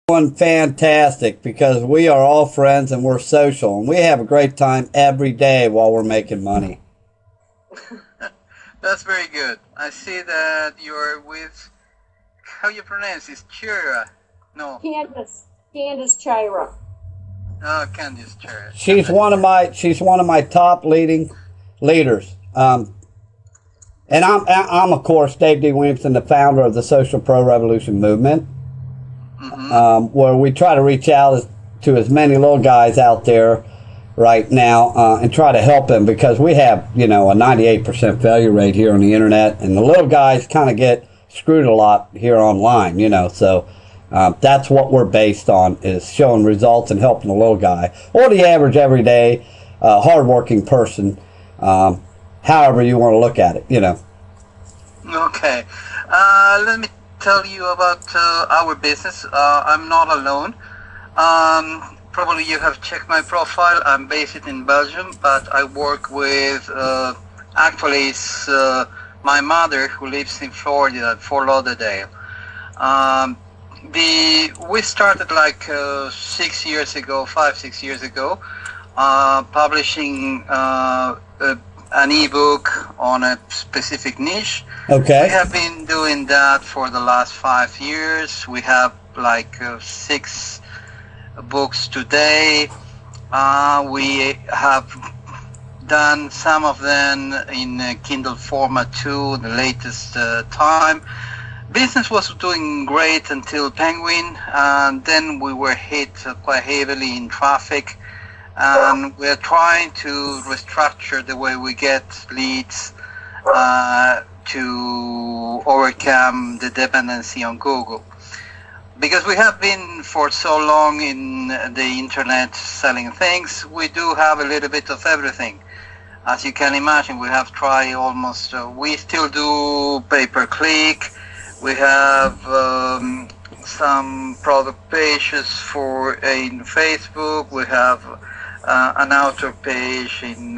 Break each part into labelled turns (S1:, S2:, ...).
S1: Doing fantastic because we are all friends and we're social and we have a great time every day while we're making money.
S2: That's very good. I see that you're with, how you pronounce it? Chira? No.
S3: Candace Chira.
S2: Oh, Candice Chira.
S1: She's one of my top leaders. And I'm of course Dave D. Williamson, the founder of the Social Pro Revolution movement, where we try to reach out to as many little guys out there right now and try to help them, because we have a 98% failure rate here on the internet, and the little guys kind of get screwed a lot here online. So that's what we're based on, is showing results and helping the little guy or the average everyday hardworking person. However you want to look at it,
S2: Okay. Let me tell you about our business. I'm not alone. Probably you have checked my profile. I'm based in Belgium, but I work with, actually it's my mother who lives in Florida, Fort Lauderdale. We started like 5, 6 years ago, publishing an ebook on a specific niche.
S1: Okay.
S2: We have been doing that for the last 5 years. We have like 6 books today. We have done some of them in Kindle format too, the latest time. Business was doing great until Penguin, and then we were hit quite heavily in traffic. And we're trying to restructure the way we get leads to overcome the dependency on Google. Because we have been for so long in the internet selling things, we do have a little bit of everything. As you can imagine, we have tried almost, we still do pay-per-click. We have some product pages in Facebook. We have an outer page in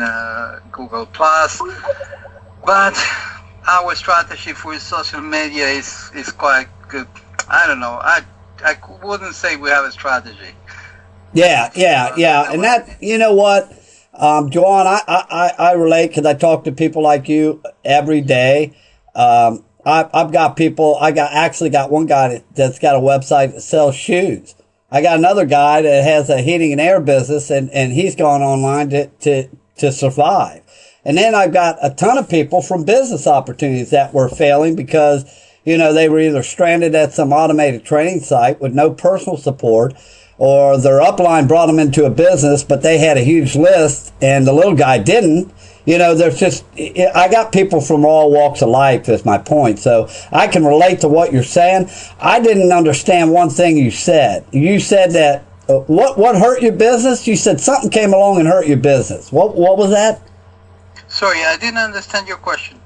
S2: Google+, but our strategy for social media is quite good. I don't know. I wouldn't say we have a strategy.
S1: Yeah. And that, you know what, Joanne, I relate because I talk to people like you every day. I've got people. Actually got one guy that's got a website that sells shoes. I got another guy that has a heating and air business, and he's gone online to survive. And then I've got a ton of people from business opportunities that were failing because, they were either stranded at some automated training site with no personal support, or their upline brought them into a business, but they had a huge list and the little guy didn't. I got people from all walks of life is my point. So I can relate to what you're saying. I didn't understand one thing you said. You said that, what hurt your business? You said something came along and hurt your business. What was that?
S2: Sorry, I didn't understand your question.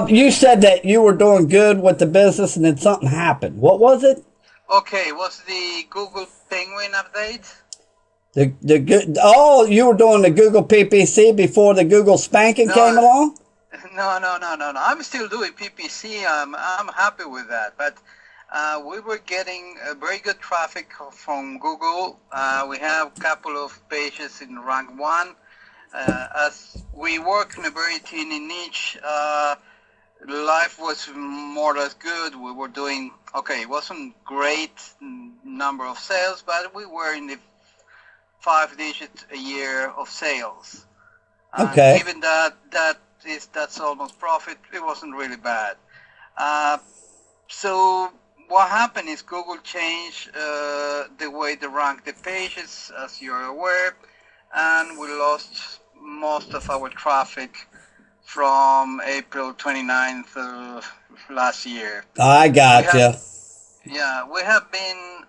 S1: You said that you were doing good with the business and then something happened. What was it?
S2: Okay, was the Google Penguin update?
S1: You were doing the Google PPC before the Google spanking came along?
S2: No. I'm still doing PPC. I'm happy with that. But we were getting very good traffic from Google. We have a couple of pages in rank 1. As we work in a very teeny niche, life was more or less good. We were doing, it wasn't great number of sales, but we were in the 5 digits a year of sales.
S1: Okay.
S2: Even that's almost profit. It wasn't really bad. So what happened is Google changed the way they rank the pages, as you're aware, and we lost most of our traffic from April 29th last year.
S1: I gotcha.
S2: We have been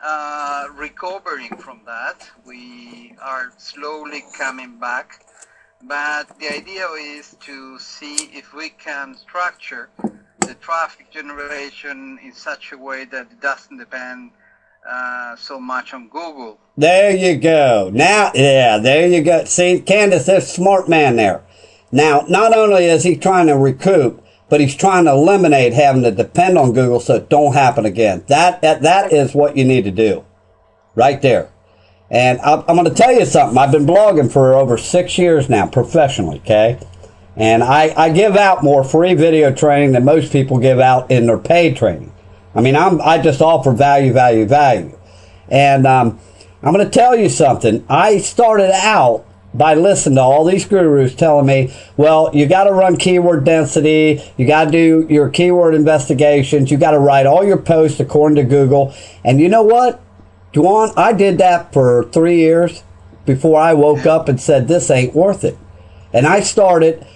S2: recovering from that. We are slowly coming back, but the idea is to see if we can structure the traffic generation in such a way that it doesn't depend so much on Google.
S1: There you go. Now, there you go. See, Candace, there's a smart man there. Now, not only is he trying to recoup, but he's trying to eliminate having to depend on Google so it don't happen again. That is what you need to do. right there. And I'm going to tell you something. I've been blogging for over 6 years now, professionally, okay? And I give out more free video training than most people give out in their paid training. I mean, I just offer value. And I'm going to tell you something. I started out by listening to all these gurus telling me, well, you got to run keyword density, you got to do your keyword investigations, you got to write all your posts according to Google. And you know what, Juan, I did that for 3 years before I woke up and said, this ain't worth it. And I started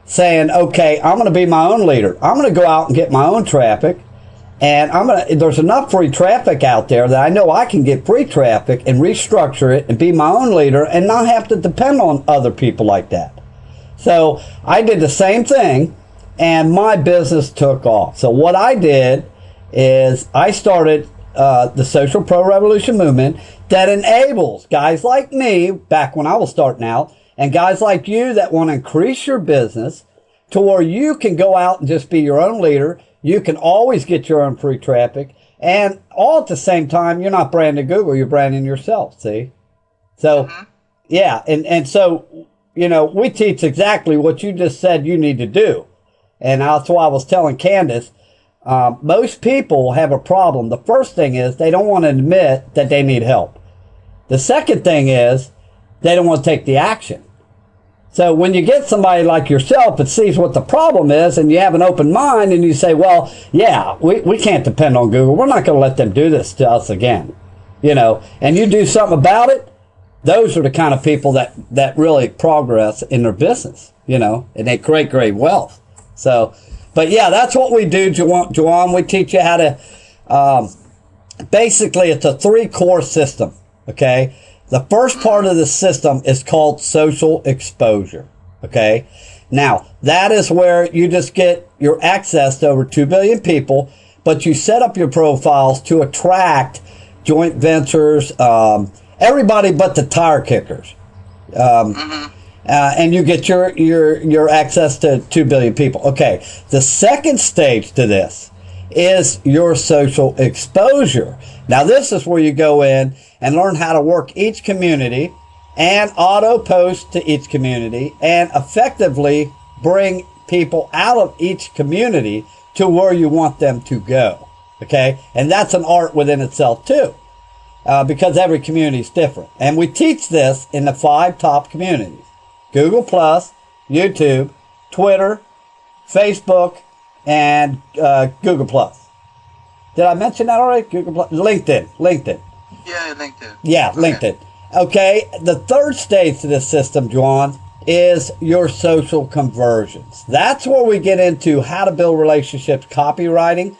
S1: saying, okay, I'm going to be my own leader. I'm going to go out and get my own traffic. And there's enough free traffic out there that I know I can get free traffic and restructure it and be my own leader and not have to depend on other people like that. So I did the same thing and my business took off. So what I did is I started the Social Pro Revolution movement that enables guys like me, back when I was starting out, and guys like you that want to increase your business to where you can go out and just be your own leader. You can always get your own free traffic, and all at the same time, you're not branding Google, you're branding yourself, see? So, yeah, and so, you know, we teach exactly what you just said you need to do. And that's why I was telling Candace, most people have a problem. The first thing is they don't want to admit that they need help. The second thing is they don't want to take the action. So when you get somebody like yourself that sees what the problem is and you have an open mind and you say, well, yeah, we can't depend on Google. We're not going to let them do this to us again, you know, and you do something about it. Those are the kind of people that really progress in their business, you know, and they create great wealth. So, but yeah, that's what we do, Juan. We teach you how to, basically it's a 3-core system. Okay. The first part of the system is called social exposure. Okay. Now, that is where you just get your access to over 2 billion people, but you set up your profiles to attract joint ventures, everybody but the tire kickers. And you get your access to 2 billion people. Okay. The second stage to this is your social exposure. Now, this is where you go in and learn how to work each community and auto post to each community and effectively bring people out of each community to where you want them to go. Okay. And that's an art within itself too, because every community is different. And we teach this in the 5 top communities: Google+, YouTube, Twitter, Facebook, and Google+. Did I mention that already? Google+, LinkedIn.
S2: Yeah, LinkedIn.
S1: Yeah, LinkedIn. Okay, the third stage to this system, Juan, is your social conversions. That's where we get into how to build relationships, copywriting,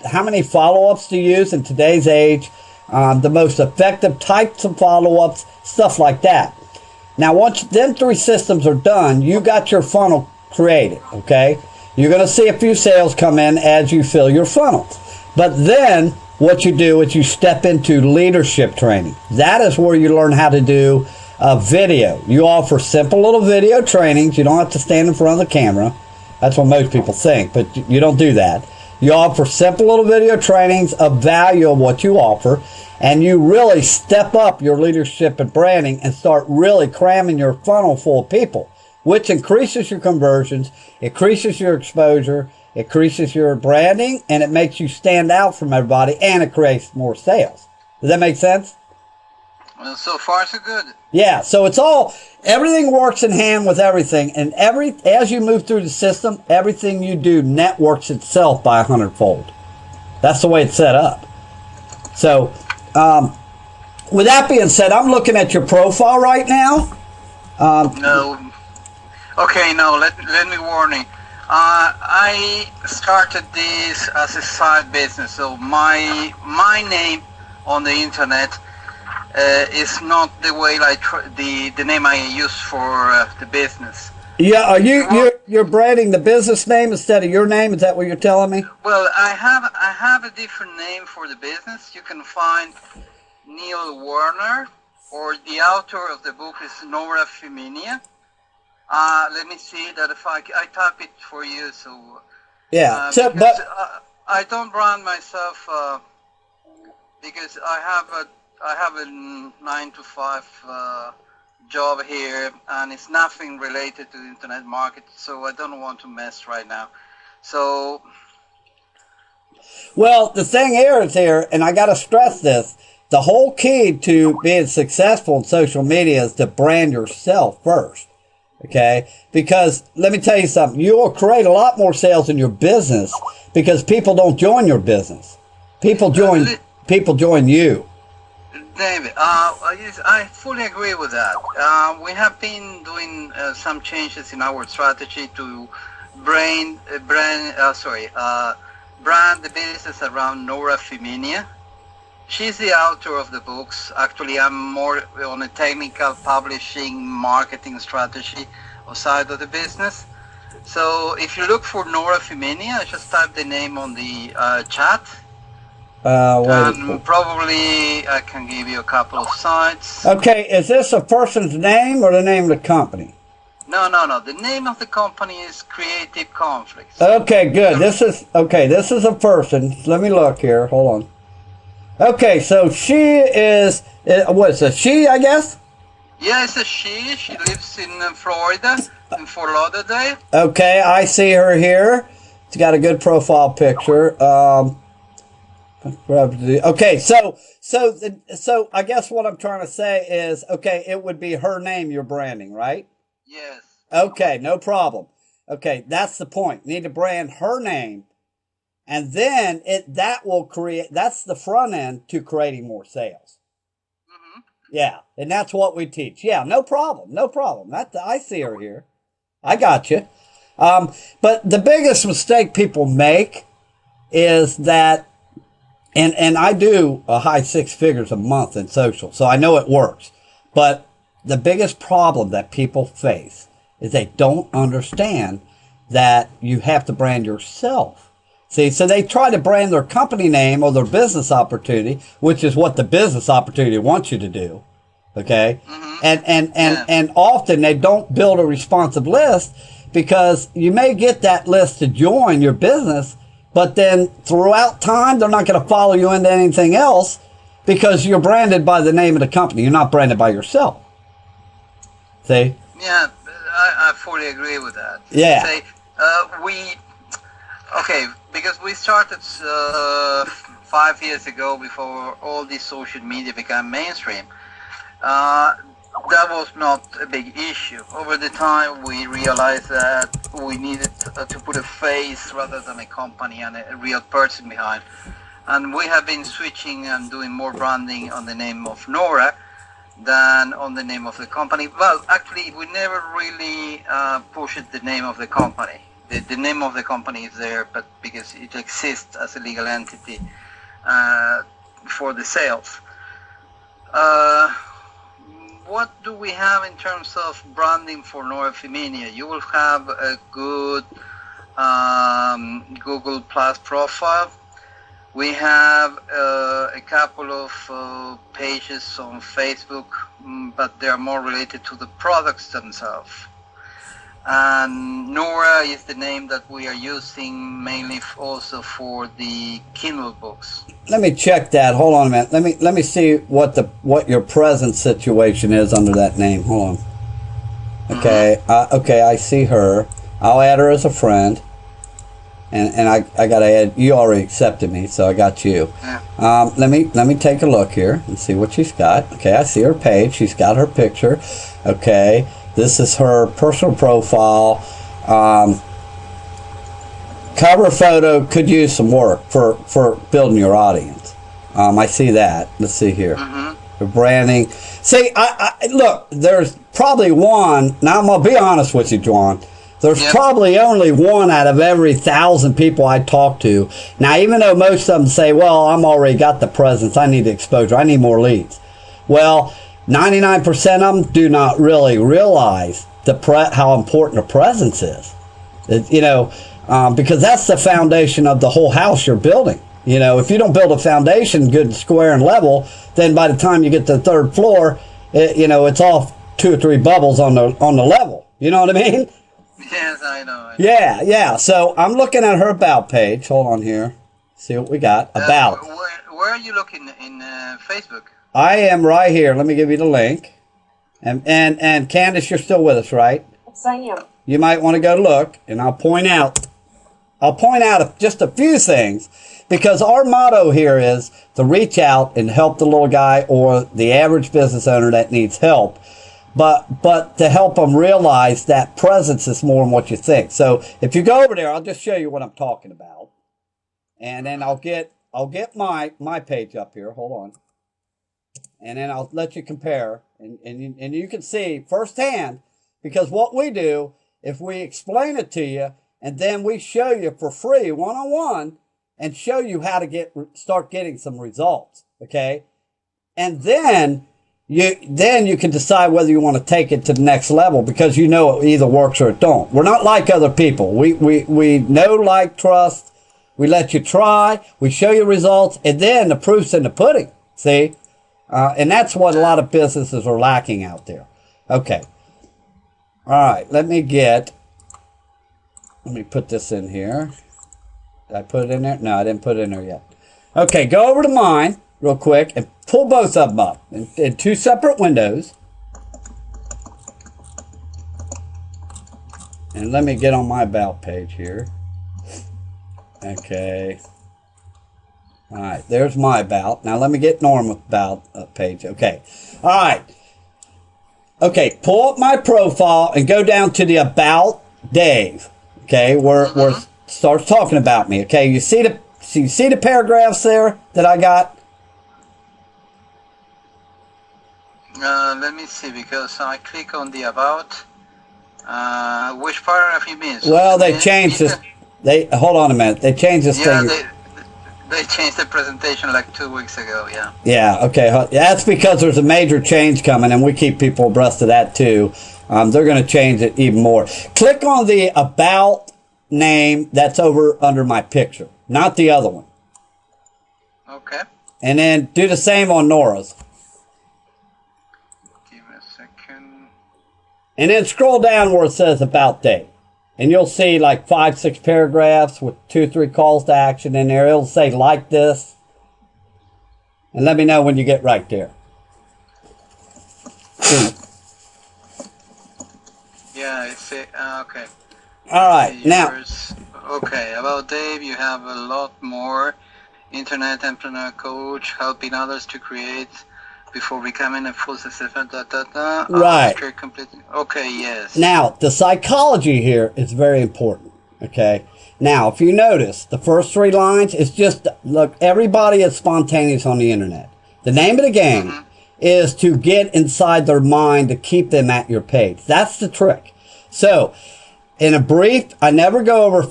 S1: how many follow-ups to use in today's age, the most effective types of follow-ups, stuff like that. Now, once them 3 systems are done, you got your funnel created, okay? You're going to see a few sales come in as you fill your funnel. But then what you do is you step into leadership training. That is where you learn how to do a video. You offer simple little video trainings. You don't have to stand in front of the camera. That's what most people think, but you don't do that. You offer simple little video trainings of value of what you offer, and you really step up your leadership and branding and start really cramming your funnel full of people, which increases your conversions, increases your exposure, increases your branding, and it makes you stand out from everybody, and it creates more sales. Does that make sense?
S2: Well, so far so good.
S1: Yeah, so everything works in hand with everything, and as you move through the system, everything you do networks itself by 100-fold. That's the way it's set up. So, with that being said, I'm looking at your profile right now.
S2: No. Okay, no, let me warn you. I started this as a side business, so my name on the internet is not the way the name I use for the business.
S1: Yeah, are you're branding the business name instead of your name? Is that what you're telling me?
S2: Well, I have a different name for the business. You can find Neil Warner, or the author of the book is Nora Feminia. Let me see that if I type it for you. So
S1: yeah,
S2: I don't brand myself because I have I have a 9 to 5 job here, and it's nothing related to the internet market, so I don't want to mess right now. So,
S1: Well, the thing here, and I got to stress this, the whole key to being successful in social media is to brand yourself first. Okay? Because let me tell you something, you will create a lot more sales in your business because people don't join your business. People join you.
S2: David, I fully agree with that. We have been doing some changes in our strategy to brand the business around Nora Feminia. She's the author of the books. Actually, I'm more on a technical publishing marketing strategy side of the business. So if you look for Nora Feminia, just type the name on the chat. Probably I can give you a couple of sites.
S1: Okay, is this a person's name or the name of the company?
S2: No. The name of the company is Creative Conflicts.
S1: Okay, good. This is a person. Let me look here. Hold on. Okay, so she is, what is it, she, I guess?
S2: Yeah, it's a she. She lives in Florida, in Fort Lauderdale.
S1: Okay, I see her here. It's got a good profile picture. Okay, so I guess what I'm trying to say is, okay, it would be her name you're branding, right?
S2: Yes.
S1: Okay, no problem. Okay, that's the point. You need to brand her name, and then that's the front end to creating more sales. Mm-hmm. Yeah, and that's what we teach. Yeah, no problem. I see her here. I got you. But the biggest mistake people make is that, and I do a high 6 figures a month in social, so I know it works. But the biggest problem that people face is they don't understand that you have to brand yourself. See, so they try to brand their company name or their business opportunity, which is what the business opportunity wants you to do. Okay? Mm-hmm. And often they don't build a responsive list because you may get that list to join your business, but then throughout time, they're not going to follow you into anything else because you're branded by the name of the company. You're not branded by yourself. See?
S2: Yeah, I fully agree with that.
S1: Yeah.
S2: Say, because we started 5 years ago before all this social media became mainstream. That was not a big issue. Over the time, we realized that we needed to put a face rather than a company and a real person behind. And we have been switching and doing more branding on the name of Nora than on the name of the company. Well, actually, we never really pushed the name of the company. The name of the company is there, but because it exists as a legal entity for the sales. What do we have in terms of branding for Nora Feminia? You will have a good Google Plus profile. We have a couple of pages on Facebook, but they are more related to the products themselves. And Nora is the name that we are using mainly also for the Kindle books.
S1: Let me check that. Hold on a minute. Let me see what your present situation is under that name. Hold on. Okay. Mm-hmm. Okay, I see her. I'll add her as a friend. And I gotta add. You already accepted me, so I got you. Yeah. Let me take a look here and see what she's got. Okay, I see her page. She's got her picture. Okay. This is her personal profile. Cover photo could use some work for building your audience. I see that. Let's see here. Mm-hmm. The branding. See, I look, there's probably one. Now, I'm going to be honest with you, John. There's probably only one out of every 1,000 people I talk to. Now, even though most of them say, well, I'm already got the presence. I need exposure. I need more leads. Well, 99% of them do not really realize how important the presence is. Because that's the foundation of the whole house you're building. If you don't build a foundation good, square, and level, then by the time you get to the third floor, it's off 2 or 3 bubbles on the level. You know what I mean?
S2: Yes, I know.
S1: Yeah. So I'm looking at her about page. Hold on here. See what we got. About.
S2: Where are you looking in Facebook?
S1: I am right here. Let me give you the link. And Candace, you're still with us, right?
S3: Yes, I am.
S1: You might want to go look, and I'll point out just a few things, because our motto here is to reach out and help the little guy or the average business owner that needs help, but to help them realize that presence is more than what you think. So if you go over there, I'll just show you what I'm talking about, and then I'll get my page up here. Hold on, and then I'll let you compare, and you can see firsthand, because what we do, if we explain it to you, and then we show you for free, one-on-one, and show you how to start getting some results, okay? And then you can decide whether you want to take it to the next level, because you know it either works or it don't. We're not like other people. We know, like, trust. We let you try. We show you results, and then the proof's in the pudding, see? And that's what a lot of businesses are lacking out there. Okay. All right, let me put this in here. Did I put it in there? No, I didn't put it in there yet. Okay, go over to mine real quick and pull both of them up in two separate windows. And let me get on my About page here. Okay. All right, there's my About. Now let me get Norma's About page. Okay. All right. Okay, pull up my profile and go down to the About Dave. Okay, where it starts talking about me. Okay, you see the paragraphs there that I got?
S2: Let me see, because I click on the About. Which paragraph you mean?
S1: Well, they changed this. Hold on a minute. They changed this thing.
S2: They changed the presentation like 2 weeks ago, yeah.
S1: Yeah, okay. That's because there's a major change coming, and we keep people abreast of that too. They're going to change it even more. Click on the About name that's over under my picture, not the other one.
S2: Okay.
S1: And then do the same on Nora's.
S2: Give me a second.
S1: And then scroll down where it says About Dave. And you'll see like 5-6 paragraphs with 2-3 calls to action in there. It'll say like this. And let me know when you get right there.
S2: Yeah, it's okay.
S1: All right, now.
S2: Okay, About Dave, you have a lot more. Internet entrepreneur coach, helping others to create before becoming a full successful.
S1: Right.
S2: Okay, yes.
S1: Now, the psychology here is very important. Okay. Now, if you notice, the first 3 lines is just, look, everybody is spontaneous on the internet. The name of the game is to get inside their mind to keep them at your page. That's the trick. So, in a brief, I never go over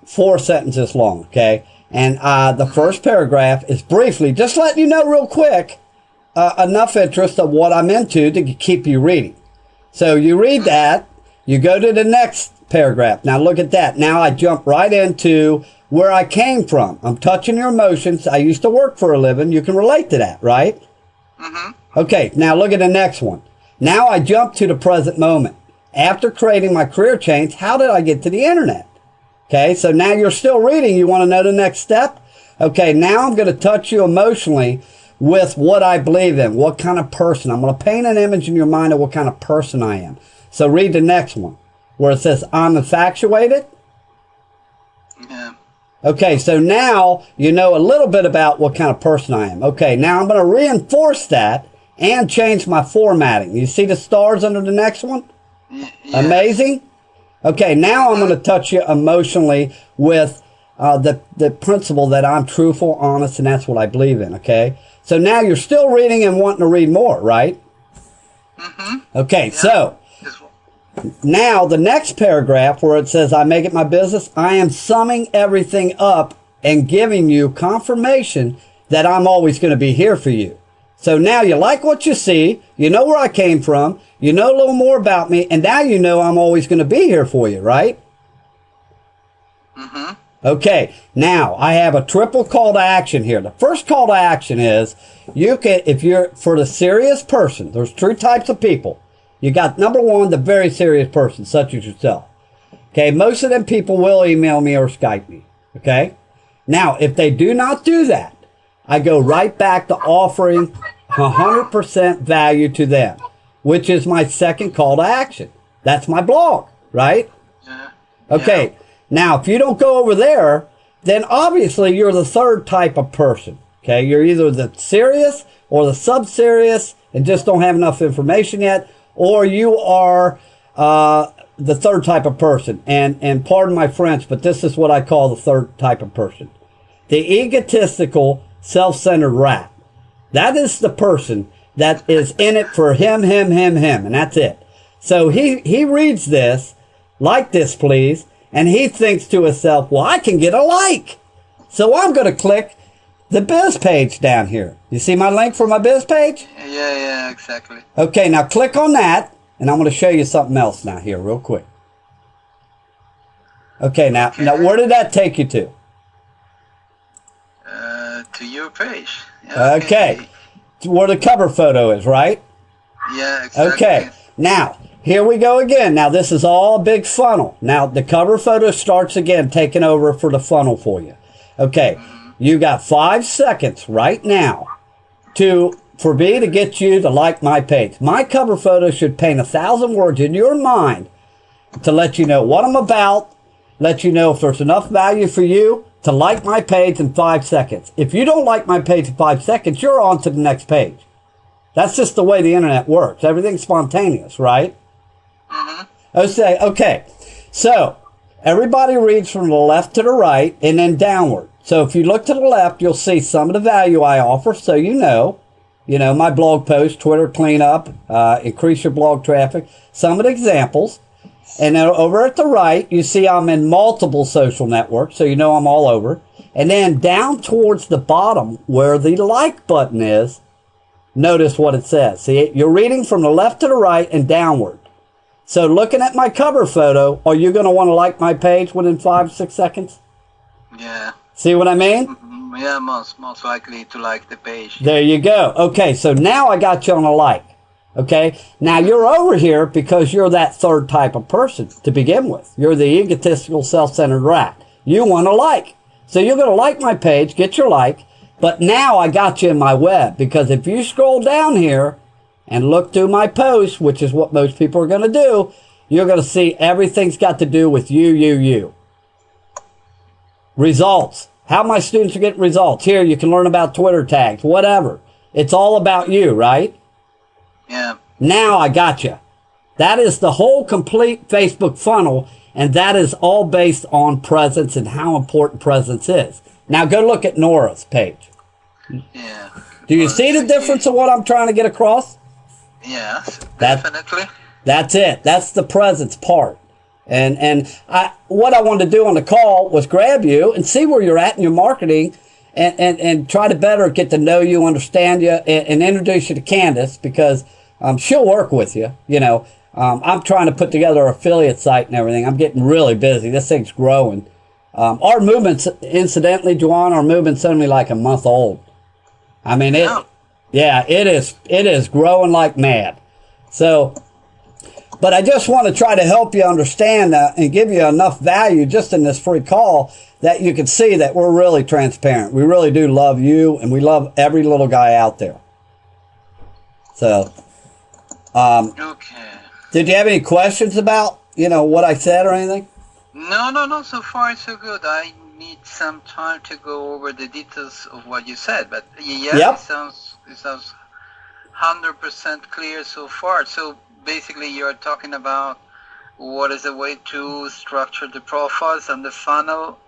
S1: four sentences long, okay? And the first paragraph is briefly, just letting you know real quick, enough interest of what I'm into to keep you reading. So you read that, you go to the next paragraph. Now look at that. Now I jump right into where I came from. I'm touching your emotions. I used to work for a living. You can relate to that, right? Okay, now look at the next one. Now I jump to the present moment. After creating my career change, how did I get to the internet? Okay, so now you're still reading. You want to know the next step? Okay, now I'm going to touch you emotionally with what I believe in, what kind of person. I'm going to paint an image in your mind of what kind of person I am. So read the next one, where it says, I'm infatuated.
S2: Yeah.
S1: Okay, so now you know a little bit about what kind of person I am. Okay, now I'm going to reinforce that and change my formatting. You see the stars under the next one?
S2: Yes.
S1: Amazing. Okay, now I'm going to touch you emotionally with the principle that I'm truthful, honest, and that's what I believe in, okay? So now you're still reading and wanting to read more, right? Okay, yeah. So now the next paragraph where it says, I make it my business, I am summing everything up and giving you confirmation that I'm always going to be here for you. So now you like what you see, you know where I came from, you know a little more about me, and now you know I'm always going to be here for you, right? Okay, now I have a triple call to action here. The first call to action is, you can, if you're, for the serious person, there's 2 types of people. You got number 1, the very serious person, such as yourself. Okay, most of them people will email me or Skype me. Okay, now if they do not do that, I go right back to offering 100% value to them, which is my second call to action. That's my blog, right?
S2: Yeah.
S1: Okay.
S2: Yeah.
S1: Now, if you don't go over there, then obviously you're the third type of person. Okay. You're either the serious or the sub-serious and just don't have enough information yet, or you are the third type of person. And pardon my French, but this is what I call the third type of person. The egotistical, self-centered rat. That is the person that is in it for him, and that's it. So he reads this, like this, please, and he thinks to himself, well, I can get a like. So I'm going to click the biz page down here. You see my link for my biz page?
S2: Yeah, exactly.
S1: Okay, now click on that, and I'm going to show you something else now here real quick. Okay, now where did that take you to?
S2: To your page. Yeah,
S1: okay. Where the cover photo is, right?
S2: Yeah, exactly.
S1: Okay, now, here we go again. Now, this is all a big funnel. Now, the cover photo starts again, taking over for the funnel for you. Okay, you got 5 seconds right now for me to get you to like my page. My cover photo should paint 1,000 words in your mind to let you know what I'm about, let you know if there's enough value for you to like my page in 5 seconds. If you don't like my page in 5 seconds, you're on to the next page. That's just the way the internet works. Everything's spontaneous, right? Okay, so everybody reads from the left to the right and then downward. So if you look to the left, you'll see some of the value I offer. So you know, my blog post, Twitter cleanup, increase your blog traffic, some of the examples. And then over at the right, you see I'm in multiple social networks, so you know I'm all over. And then down towards the bottom where the like button is, notice what it says. See, you're reading from the left to the right and downward. So looking at my cover photo, are you going to want to like my page within 5-6 seconds?
S2: Yeah.
S1: See what I mean?
S2: Yeah, most likely to like the page.
S1: There you go. Okay, so now I got you on a like. Okay, now you're over here because you're that third type of person to begin with. You're the egotistical, self-centered rat. You want to like. So you're going to like my page, get your like, but now I got you in my web, because if you scroll down here and look through my posts, which is what most people are going to do, you're going to see everything's got to do with you. Results. How my students are getting results. Here, you can learn about Twitter tags, whatever. It's all about you, right?
S2: Yeah.
S1: Now I got you. That is the whole complete Facebook funnel, and that is all based on presence and how important presence is. Now go look at Nora's page.
S2: Yeah.
S1: Do you see the difference of what I'm trying to get across?
S2: Yes, definitely.
S1: That's it. That's the presence part. And what I wanted to do on the call was grab you and see where you're at in your marketing, and try to better get to know you, understand you, and introduce you to Candace, because she'll work with you. I'm trying to put together an affiliate site and everything. I'm getting really busy. This thing's growing. Our movement's, incidentally, Juan, our movement's only like a month old. I mean, it is growing like mad. So, but I just want to try to help you understand and give you enough value just in this free call that you can see that we're really transparent. We really do love you, and we love every little guy out there. So,
S2: okay.
S1: Did you have any questions about, what I said or anything?
S2: No. So far, so good. I need some time to go over the details of what you said, but
S1: Yep.
S2: it sounds 100% clear so far. So basically, you're talking about what is the way to structure the profiles and the funnel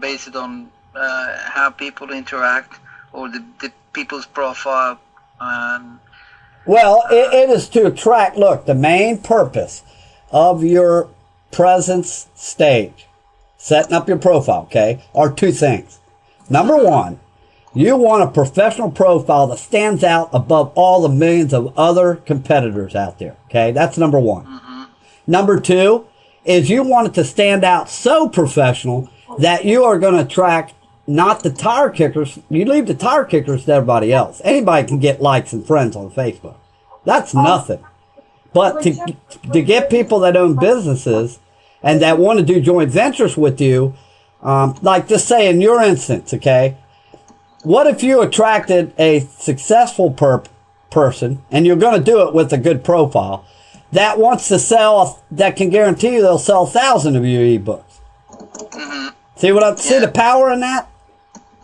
S2: based on how people interact, or the people's profile.
S1: Well, it is to attract, look, the main purpose of your presence stage, setting up your profile, okay, are two things. Number one, you want a professional profile that stands out above all the millions of other competitors out there, okay? That's number one. Number two is you want it to stand out so professional that you are going to attract not the tire kickers. You leave the tire kickers to everybody else. Anybody can get likes and friends on Facebook. That's nothing. But to get people that own businesses and that want to do joint ventures with you, like just say in your instance, okay, what if you attracted a successful person, and you're going to do it with a good profile, that wants to sell, that can guarantee you they'll sell 1,000 of your ebooks.
S2: Mm-hmm.
S1: See the power in that?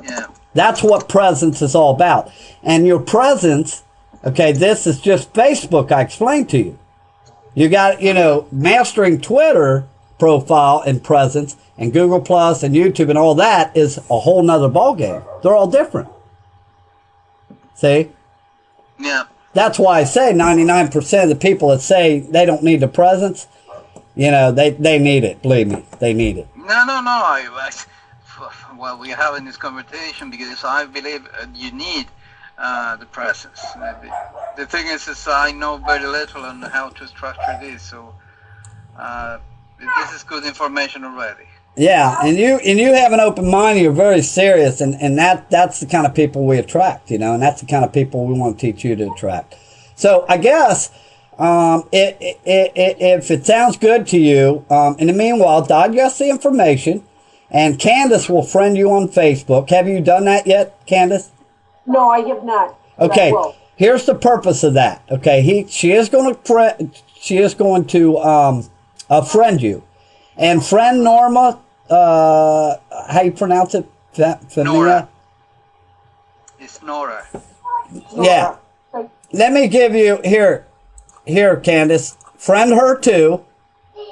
S2: Yeah.
S1: That's what presence is all about. And your presence, okay, this is just Facebook I explained to you. You got, mastering Twitter profile and presence and Google Plus and YouTube and all that is a whole nother ballgame. They're all different. See?
S2: Yeah.
S1: That's why I say 99% of the people that say they don't need the presence, they need it. Believe me, they need it.
S2: No. Well, we're having this conversation because I believe you need the presence. The thing is I know very little on how to structure this, so this is good information already.
S1: Yeah, and you have an open mind. You're very serious, and that's the kind of people we attract, and that's the kind of people we want to teach you to attract. So I guess if it sounds good to you, in the meanwhile, digest the information, and Candace will friend you on Facebook. Have you done that yet, Candace?
S3: No, I have not.
S1: Okay, here's the purpose of that. Okay, she is going to friend you. And friend Norma, how you pronounce it?
S2: Nora. It's Nora.
S1: Yeah. Let me give you, here, Candace. Friend her too.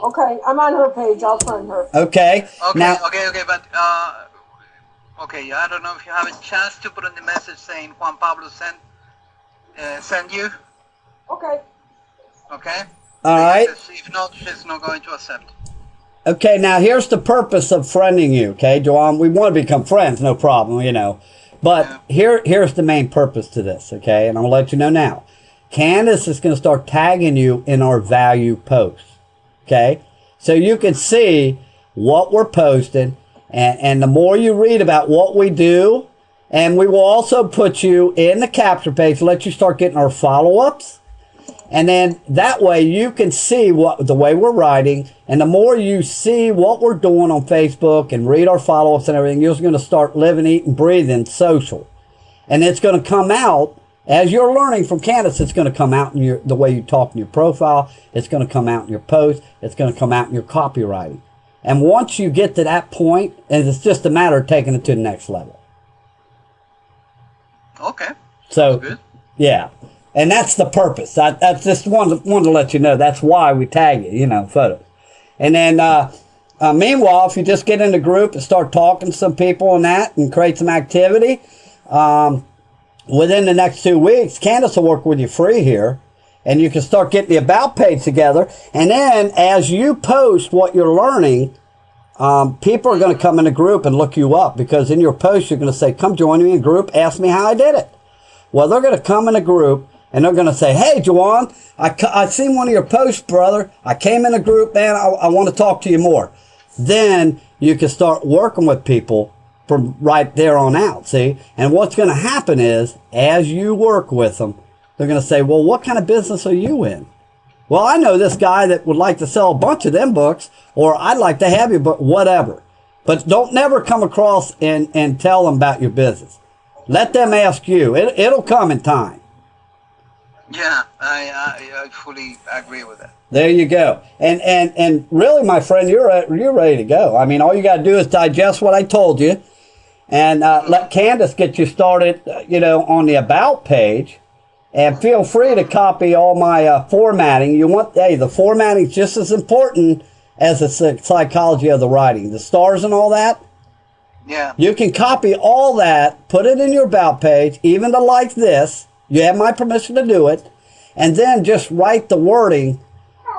S3: Okay, I'm on her page. I'll friend her.
S1: Okay. Now,
S2: okay, but, I don't know if you have a chance to put in the message saying Juan Pablo send you.
S3: Okay.
S2: Okay?
S1: All right.
S2: If not, she's not going to accept.
S1: Okay, now here's the purpose of friending you, okay, Joanne? We want to become friends, no problem, But here's the main purpose to this, okay? And I'm going to let you know now. Candace is going to start tagging you in our value posts, okay? So you can see what we're posting, and the more you read about what we do, and we will also put you in the capture page, let you start getting our follow-ups. And then that way you can see the way we're writing. And the more you see what we're doing on Facebook and read our follow-ups and everything, you're going to start living, eating, breathing social. And it's going to come out, as you're learning from Candace, it's going to come out in the way you talk in your profile. It's going to come out in your post. It's going to come out in your copywriting. And once you get to that point, and it's just a matter of taking it to the next level.
S2: Okay.
S1: So,
S2: good.
S1: Yeah. And that's the purpose. That's just wanted to let you know. That's why we tag you, photos. And then, meanwhile, if you just get in the group and start talking to some people and that and create some activity, within the next 2 weeks, Candace will work with you free here. And you can start getting the about page together. And then as you post what you're learning, people are going to come in the group and look you up, because in your post, you're going to say, come join me in a group. Ask me how I did it. Well, they're going to come in a group. And they're going to say, hey, Juwan, I seen one of your posts, brother. I came in a group, man. I want to talk to you more. Then you can start working with people from right there on out, see? And what's going to happen is, as you work with them, they're going to say, well, what kind of business are you in? Well, I know this guy that would like to sell a bunch of them books, or I'd like to have your book, whatever. But don't never come across and tell them about your business. Let them ask you. It'll come in time.
S2: Yeah, I fully agree with that.
S1: There you go. And really, my friend, you're ready to go. I mean, all you got to do is digest what I told you, and let Candace get you started, on the About page. And feel free to copy all my formatting. The formatting's just as important as the psychology of the writing. The stars and all that.
S2: Yeah.
S1: You can copy all that, put it in your About page, even to like this. You have my permission to do it. And then just write the wording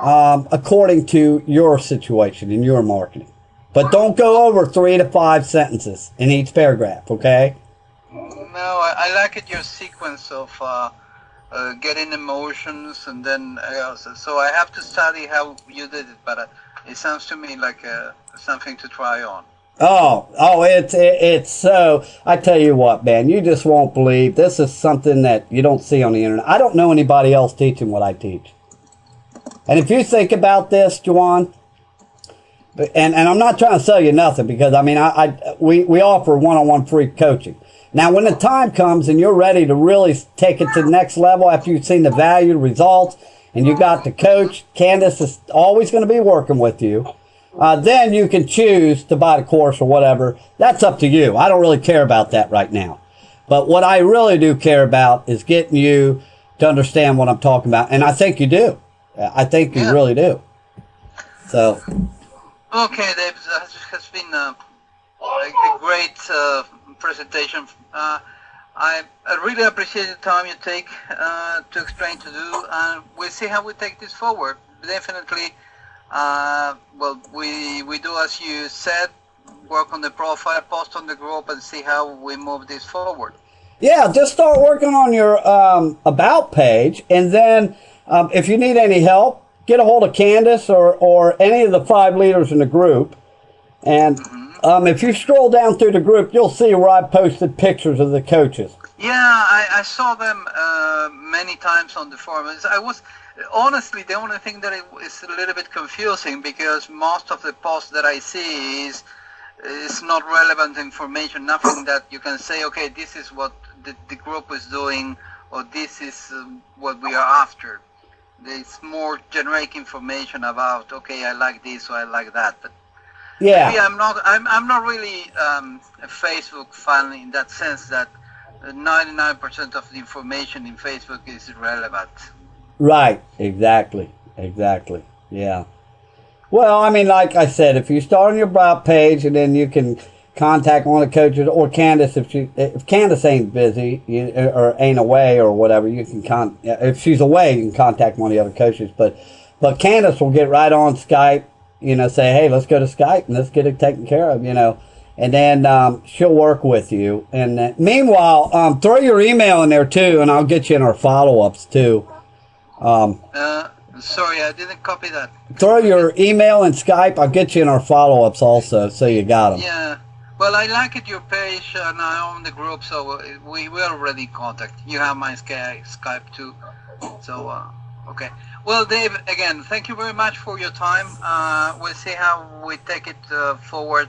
S1: according to your situation and your marketing. But don't go over 3 to 5 sentences in each paragraph, okay?
S2: No, I like it, your sequence of getting emotions, and then so I have to study how you did it, but it sounds to me like something to try on. It's so, I tell you what, man, you just won't believe. This is something that you don't see on the internet. I don't know anybody else teaching what I teach. And if you think about this, Juwan, and I'm not trying to sell you nothing, because I mean, we offer one-on-one free coaching.
S1: Now, when the time comes and you're ready to really take it to the next level after you've seen the value, results, and you got the coach, Candace is always going to be working with you. Then you can choose to buy the course or whatever. That's up to you. I don't really care about that right now. But what I really do care about is getting you to understand what I'm talking about. And I think you do. I think you really do. So.
S2: Okay, Dave, that has been a great presentation. I really appreciate the time you take to explain to do, and we'll see how we take this forward. Definitely, well, we do as you said, work on the profile, post on the group, and see how we move this forward.
S1: Yeah, just start working on your about page, and then if you need any help, get a hold of Candace or any of the 5 leaders in the group. And if you scroll down through the group, you'll see where I posted pictures of the coaches.
S2: Yeah, I saw them many times on the forums. I was, honestly, the only thing that is a little bit confusing, because most of the posts that I see is not relevant information, nothing that you can say, okay, this is what the group is doing, or this is what we are after. It's more generic information about, okay, I like this or I like that, but
S1: yeah,
S2: maybe I'm not really a Facebook fan in that sense that 99% of the information in Facebook is irrelevant.
S1: Right, exactly, yeah. Well, I mean, like I said, if you start on your about page and then you can contact one of the coaches or Candace if Candace ain't busy or ain't away or whatever, you can if she's away, you can contact one of the other coaches. But Candace will get right on Skype, say, hey, let's go to Skype and let's get it taken care of, and then she'll work with you. And meanwhile, throw your email in there too, and I'll get you in our follow-ups too.
S2: Sorry, I didn't copy that.
S1: Throw your email and Skype. I'll get you in our follow-ups also, so you got them.
S2: Yeah. Well, I liked your page, and I own the group, so we already in contact. You have my Skype too. So, okay. Well, Dave, again, thank you very much for your time. We'll see how we take it forward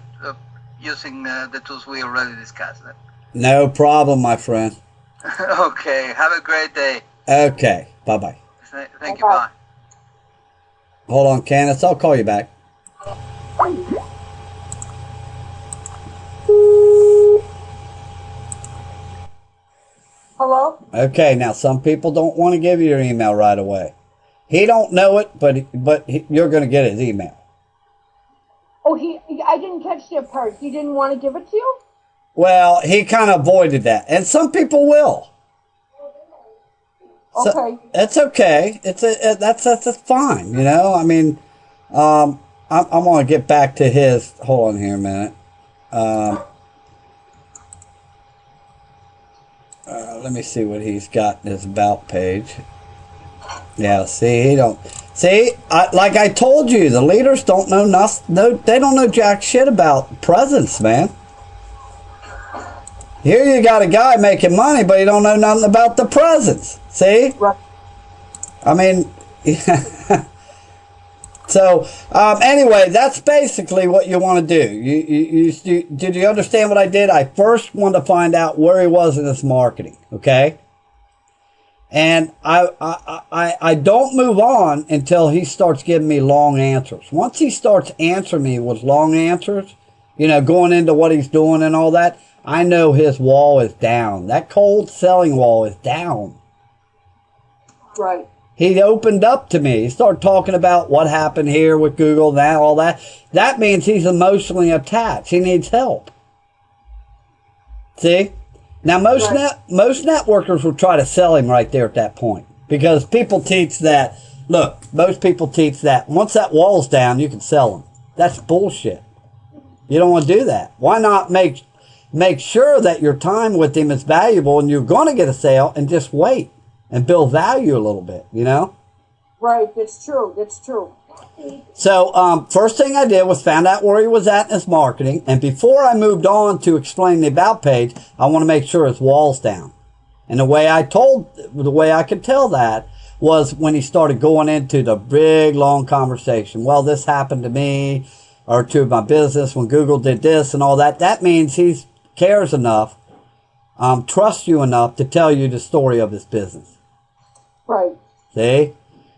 S2: using the tools we already discussed.
S1: No problem, my friend.
S2: Okay. Have a great day.
S1: Okay. Bye-bye.
S2: Thank you. Bye.
S1: Hold on, Candace. I'll call you back.
S3: Hello?
S1: Okay, now some people don't want to give you your email right away. He don't know it, but you're going to get his email.
S3: Oh, I didn't catch that part. He didn't want to give it to you?
S1: Well, he kind of avoided that. And some people will.
S3: Okay.
S1: So, it's okay. That's fine, I mean, I'm going to get back to his. Hold on here a minute. Let me see what he's got in his about page. Yeah, see, like I told you, the leaders don't know nothing. No, they don't know jack shit about presence, man. Here you got a guy making money, but he don't know nothing about the presence. See?
S3: Right.
S1: I mean, so anyway, that's basically what you want to do. Did you understand what I did? I first wanted to find out where he was in his marketing, okay? And I don't move on until he starts giving me long answers. Once he starts answering me with long answers, going into what he's doing and all that, I know his wall is down. That cold selling wall is down.
S3: Right.
S1: He opened up to me. He started talking about what happened here with Google, that, all that. That means he's emotionally attached. He needs help. See? Now, most networkers will try to sell him right there at that point. Because people teach that, look, most people teach that once that wall's down, you can sell him. That's bullshit. You don't want to do that. Why not make sure that your time with him is valuable and you're going to get a sale and just wait and build value a little bit,
S3: Right, that's true.
S1: So, first thing I did was found out where he was at in his marketing. And before I moved on to explain the about page, I want to make sure his wall's down. And the way I could tell that was when he started going into the big, long conversation. Well, this happened to me or to my business when Google did this and all that. That means he cares enough trust you enough to tell you the story of his business.
S3: Right.
S1: See?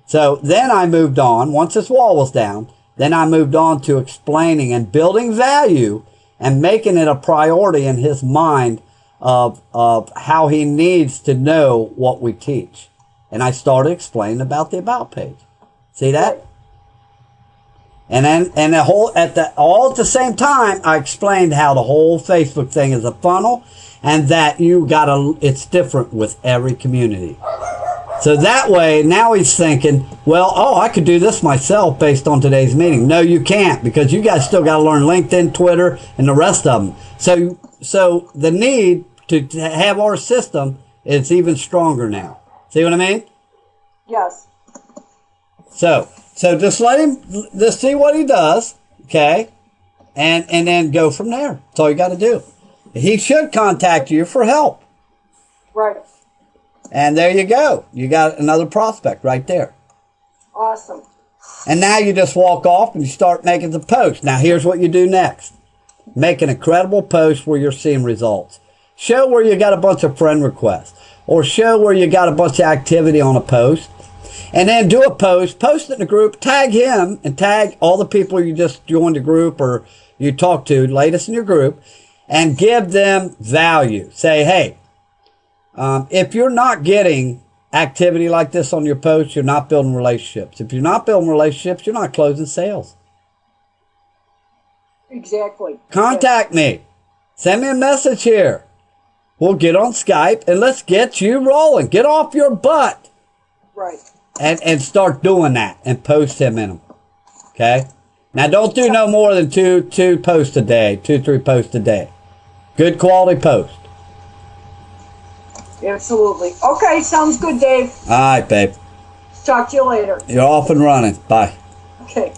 S1: So then I moved on. Once this wall was down, then I moved on to explaining and building value and making it a priority in his mind of how he needs to know what we teach. And I started explaining about the About page. See that?
S3: Right.
S1: And then all at the same time, I explained how the whole Facebook thing is a funnel, and that it's different with every community. So that way, now he's thinking, well, I could do this myself based on today's meeting. No, you can't, because you guys still got to learn LinkedIn, Twitter, and the rest of them. So the need to have our system is even stronger now. See what I mean?
S3: Yes.
S1: So just let him, just see what he does, okay? And then go from there. That's all you got to do. He should contact you for help.
S3: Right.
S1: And there you go. You got another prospect right there.
S3: Awesome.
S1: And now you just walk off and you start making the post. Now here's what you do next. Make an incredible post where you're seeing results. Show where you got a bunch of friend requests. Or show where you got a bunch of activity on a post. And then do a post it in the group, tag him, and tag all the people you just joined the group or you talked to, latest in your group, and give them value. Say, hey, if you're not getting activity like this on your post, you're not building relationships. If you're not building relationships, you're not closing sales.
S3: Exactly.
S1: Contact me. Send me a message here. We'll get on Skype and let's get you rolling. Get off your butt.
S3: Right.
S1: And start doing that and post him in them. Okay? Now don't do no more than two posts a day, 2-3 posts a day. Good quality post.
S3: Absolutely. Okay, sounds good, Dave.
S1: All right, babe.
S3: Talk to you later.
S1: You're off and running. Bye.
S3: Okay.